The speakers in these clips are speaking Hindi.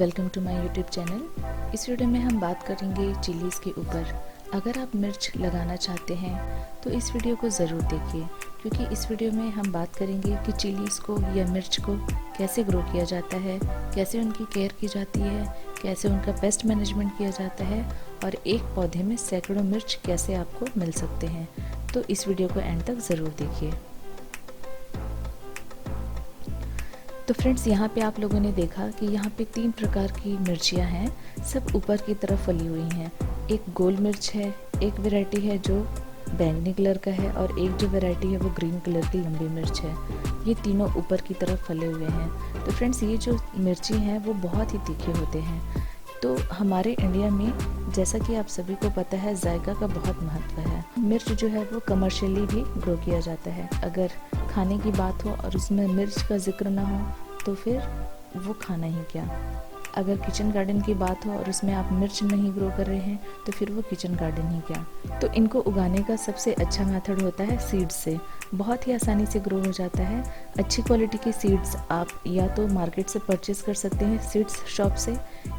Welcome to my YouTube channel. इस वीडियो में हम बात करेंगे चिलीज़ के ऊपर। अगर आप मिर्च लगाना चाहते हैं तो इस वीडियो को ज़रूर देखिए, क्योंकि इस वीडियो में हम बात करेंगे कि चिलीज़ को या मिर्च को कैसे ग्रो किया जाता है, कैसे उनकी केयर की जाती है, कैसे उनका पेस्ट मैनेजमेंट किया जाता है और एक पौधे में सैकड़ों मिर्च कैसे आपको मिल सकते हैं। तो इस वीडियो को एंड तक ज़रूर देखिए। तो फ्रेंड्स, यहाँ पे आप लोगों ने देखा कि यहाँ पे 3 प्रकार की मिर्चियाँ हैं, सब ऊपर की तरफ फली हुई हैं। एक गोल मिर्च है, एक वैरायटी है जो बैंगनी कलर का है और एक जो वैरायटी है वो ग्रीन कलर की लंबी मिर्च है। ये तीनों ऊपर की तरफ फले हुए हैं। तो फ्रेंड्स, ये जो मिर्ची हैं वो बहुत ही तीखे होते हैं। तो हमारे इंडिया में, जैसा कि आप सभी को पता है, जायका का बहुत महत्व है। मिर्च जो है वो कमर्शियली भी ग्रो किया जाता है। अगर खाने की बात हो और उसमें मिर्च का जिक्र ना हो तो फिर वो खाना ही क्या। अगर किचन गार्डन की बात हो और उसमें आप मिर्च नहीं ग्रो कर रहे हैं तो फिर वो किचन गार्डन ही क्या। तो इनको उगाने का सबसे अच्छा मेथड होता है सीड्स से। बहुत ही आसानी से ग्रो हो जाता है। अच्छी क्वालिटी की सीड्स आप या तो मार्केट से परचेज़ कर सकते हैं, सीड्स शॉप से,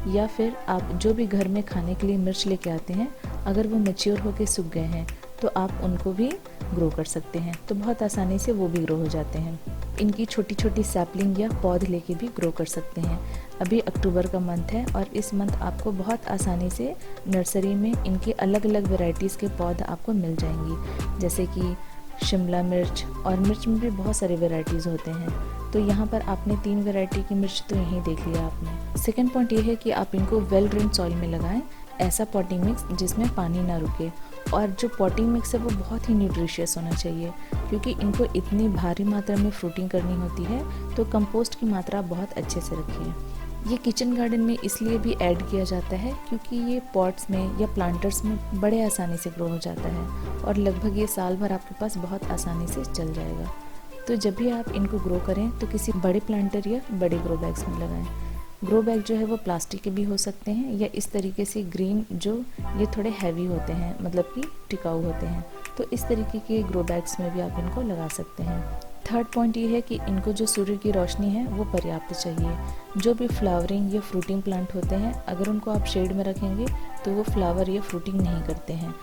या फिर आप जो भी घर में खाने के लिए मिर्च लेके आते हैं, अगर वो मैच्योर होके सूख गए हैं तो आप उनको भी ग्रो कर सकते हैं। तो बहुत आसानी से वो भी ग्रो हो जाते हैं। इनकी छोटी छोटी सैपलिंग या पौध लेके भी ग्रो कर सकते हैं। अभी अक्टूबर का मंथ है और इस मंथ आपको बहुत आसानी से नर्सरी में इनके अलग अलग वैरायटीज़ के पौध आपको मिल जाएंगी, जैसे कि शिमला मिर्च, और मिर्च में भी बहुत सारे वैरायटीज़ होते हैं। तो यहाँ पर आपने 3 वैरायटी की मिर्च तो यहीं देख लिया आपने। सेकेंड पॉइंट ये है कि आप इनको वेल ड्रेन सॉइल में लगाएं, ऐसा पॉटिंग मिक्स जिसमें पानी ना रुके। और जो पॉटिंग मिक्स है वो बहुत ही न्यूट्रिशियस होना चाहिए, क्योंकि इनको इतनी भारी मात्रा में फ्रूटिंग करनी होती है। तो कंपोस्ट की मात्रा बहुत अच्छे से रखिए। ये किचन गार्डन में इसलिए भी ऐड किया जाता है क्योंकि ये पॉट्स में या प्लांटर्स में बड़े आसानी से ग्रो हो जाता है और लगभग ये साल भर आपके पास बहुत आसानी से चल जाएगा। तो जब भी आप इनको ग्रो करें तो किसी बड़े प्लांटर या बड़े ग्रो बैग्स में लगाएं। ग्रो बैग जो है वो प्लास्टिक के भी हो सकते हैं या इस तरीके से ग्रीन, जो ये थोड़े हैवी होते हैं, मतलब कि टिकाऊ होते हैं। तो इस तरीके के ग्रो बैग्स में भी आप इनको लगा सकते हैं। थर्ड पॉइंट ये है कि इनको जो सूर्य की रोशनी है वो पर्याप्त चाहिए। जो भी फ्लावरिंग या फ्रूटिंग प्लांट होते हैं, अगर उनको आप शेड में रखेंगे तो वो फ्लावर या फ्रूटिंग नहीं करते हैं।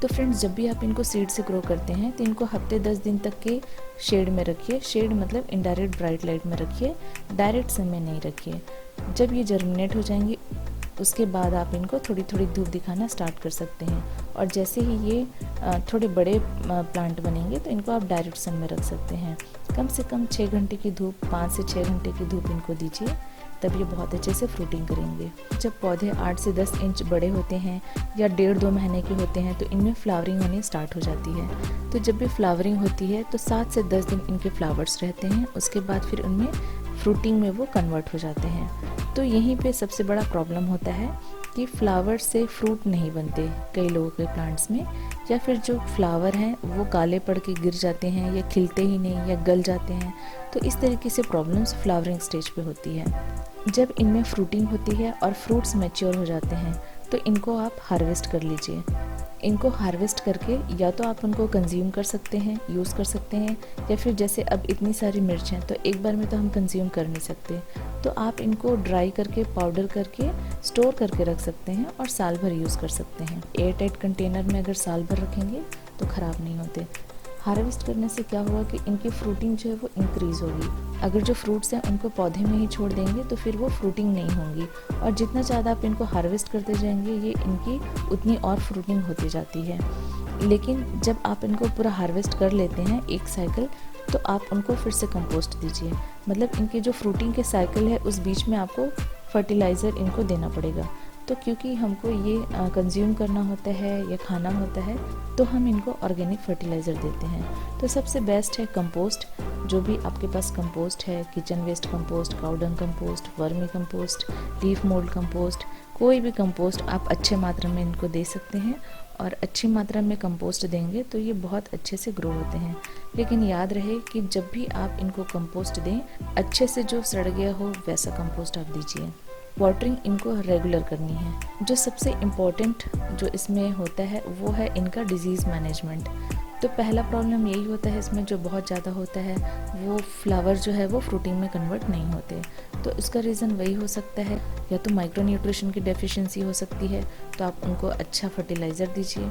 तो फ्रेंड्स, जब भी आप इनको सीड से ग्रो करते हैं तो इनको हफ्ते 10 दिन तक के शेड में रखिए। शेड मतलब इनडायरेक्ट ब्राइट लाइट में रखिए, डायरेक्ट सन में नहीं रखिए। जब ये जर्मिनेट हो जाएंगे उसके बाद आप इनको थोड़ी थोड़ी धूप दिखाना स्टार्ट कर सकते हैं। और जैसे ही ये थोड़े बड़े प्लांट बनेंगे तो इनको आप डायरेक्ट सन में रख सकते हैं। कम से कम 6 घंटे की धूप, 5 से 6 घंटे की धूप इनको दीजिए, तब ये बहुत अच्छे से फ्रूटिंग करेंगे। जब पौधे 8 से 10 इंच बड़े होते हैं या 1.5-2 महीने के होते हैं तो इनमें फ्लावरिंग होनी स्टार्ट हो जाती है। तो जब भी फ्लावरिंग होती है तो 7 से 10 दिन इनके फ्लावर्स रहते हैं, उसके बाद फिर उनमें फ्रूटिंग में वो कन्वर्ट हो जाते हैं। तो यहीं पे सबसे बड़ा प्रॉब्लम होता है कि फ्लावर से फ्रूट नहीं बनते कई लोगों के प्लांट्स में, या फिर जो फ्लावर हैं वो काले पड़ के गिर जाते हैं या खिलते ही नहीं या गल जाते हैं। तो इस तरीके से प्रॉब्लम्स फ्लावरिंग स्टेज पे होती है। जब इनमें फ्रूटिंग होती है और फ्रूट्स मैच्योर हो जाते हैं तो इनको आप हार्वेस्ट कर लीजिए। इनको हार्वेस्ट करके या तो आप उनको कंज्यूम कर सकते हैं, यूज़ कर सकते हैं, या फिर जैसे अब इतनी सारी मिर्च हैं तो एक बार में तो हम कंज्यूम कर नहीं सकते, तो आप इनको ड्राई करके, पाउडर करके स्टोर करके रख सकते हैं और साल भर यूज़ कर सकते हैं। एयर टाइट कंटेनर में अगर साल भर रखेंगे तो ख़राब नहीं होते। हार्वेस्ट करने से क्या होगा कि इनकी फ्रूटिंग जो है वो इंक्रीज़ होगी। अगर जो फ्रूट्स हैं उनको पौधे में ही छोड़ देंगे तो फिर वो फ्रूटिंग नहीं होंगी, और जितना ज़्यादा आप इनको हार्वेस्ट करते जाएंगे ये इनकी उतनी और फ्रूटिंग होती जाती है। लेकिन जब आप इनको पूरा हार्वेस्ट कर लेते हैं एक साइकिल, तो आप उनको फिर से कंपोस्ट दीजिए। मतलब इनकी जो फ्रूटिंग के साइकिल है उस बीच में आपको फर्टिलाइज़र इनको देना पड़ेगा। तो क्योंकि हमको ये कंज्यूम करना होता है या खाना होता है तो हम इनको ऑर्गेनिक फर्टिलाइज़र देते हैं। तो सबसे बेस्ट है कंपोस्ट। जो भी आपके पास कंपोस्ट है, kitchen waste compost, cow dung compost, vermi compost, leaf mould compost, कोई भी कंपोस्ट आप अच्छे मात्रा में इनको दे सकते हैं। और अच्छी मात्रा में कंपोस्ट देंगे तो ये बहुत अच्छे से ग्रो होते हैं। लेकिन याद रहे कि जब भी आप इनको कंपोस्ट दें, अच्छे से जो सड़ गया हो वैसा कंपोस्ट आप दीजिए। वाटरिंग इनको रेगुलर करनी है। जो सबसे इम्पोर्टेंट जो इसमें होता है वो है इनका डिजीज़ मैनेजमेंट। तो पहला प्रॉब्लम यही होता है इसमें जो बहुत ज़्यादा होता है, वो फ्लावर जो है वो फ्रूटिंग में कन्वर्ट नहीं होते। तो इसका रीज़न वही हो सकता है, या तो माइक्रो न्यूट्रिशन की डेफिशिएंसी हो सकती है, तो आप उनको अच्छा फर्टिलाइज़र दीजिए।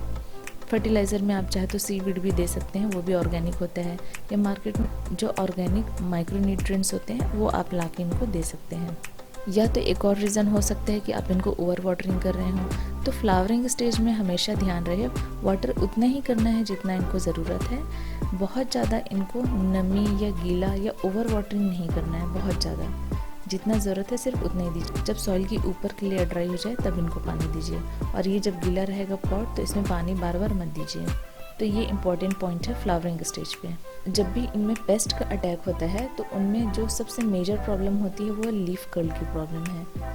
फर्टिलाइज़र में आप चाहे तो सीवीड भी दे सकते हैं, वो भी ऑर्गेनिक होता है, या मार्केट में जो ऑर्गेनिक माइक्रो न्यूट्रिएंट्स होते हैं वो आप ला के इनको दे सकते हैं। या तो एक और रीज़न हो सकता है कि आप इनको ओवर वाटरिंग कर रहे हों। तो फ्लावरिंग स्टेज में हमेशा ध्यान रहे, वाटर उतना ही करना है जितना इनको ज़रूरत है। बहुत ज़्यादा इनको नमी या गीला या ओवर वाटरिंग नहीं करना है, बहुत ज़्यादा। जितना ज़रूरत है सिर्फ उतना ही दीजिए। जब सॉइल की ऊपर की लेयर ड्राई हो जाए तब इनको पानी दीजिए, और ये जब गीला रहेगा पॉट तो इसमें पानी बार बार मत दीजिए। तो ये इम्पॉर्टेंट पॉइंट है फ्लावरिंग स्टेज पे। जब भी इनमें पेस्ट का अटैक होता है तो उनमें जो सबसे मेजर प्रॉब्लम होती है वो लीफ कर्ल की प्रॉब्लम है।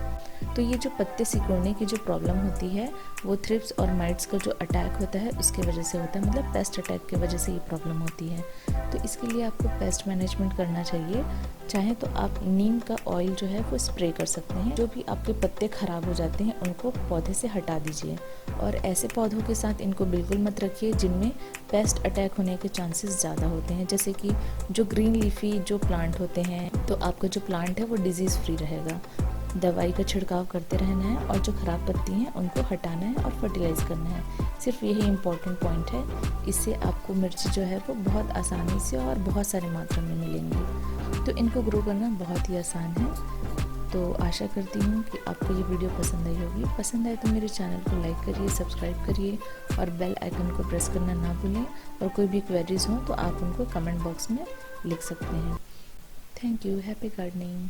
तो ये जो पत्ते सिकुड़ने की जो प्रॉब्लम होती है वो थ्रिप्स और माइट्स का जो अटैक होता है उसके वजह से होता है, मतलब पेस्ट अटैक की वजह से ये प्रॉब्लम होती है। तो इसके लिए आपको पेस्ट मैनेजमेंट करना चाहिए। चाहे तो आप नीम का ऑयल जो है वो स्प्रे कर सकते हैं। जो भी आपके पत्ते ख़राब हो जाते हैं उनको पौधे से हटा दीजिए, और ऐसे पौधों के साथ इनको बिल्कुल मत रखिए जिनमें पेस्ट अटैक होने के चांसेस ज़्यादा होते हैं। जैसे कि जो ग्रीन लीफी जो प्लांट होते हैं, तो आपका जो प्लांट है वो डिजीज़ फ्री रहेगा। दवाई का छिड़काव करते रहना है, और जो ख़राब पत्ती हैं उनको हटाना है और फर्टिलाइज़ करना है। सिर्फ यही इम्पोर्टेंट पॉइंट है। इससे आपको मिर्ची जो है वो बहुत आसानी से और बहुत सारी मात्रा में मिलेंगी। तो इनको ग्रो करना बहुत ही आसान है। तो आशा करती हूँ कि आपको ये वीडियो पसंद आई होगी। पसंद आए तो मेरे चैनल को लाइक करिए, सब्सक्राइब करिए, और बेल आइकन को प्रेस करना ना भूलें। और कोई भी क्वेरीज हों तो आप उनको कमेंट बॉक्स में लिख सकते हैं। Thank you. Happy gardening.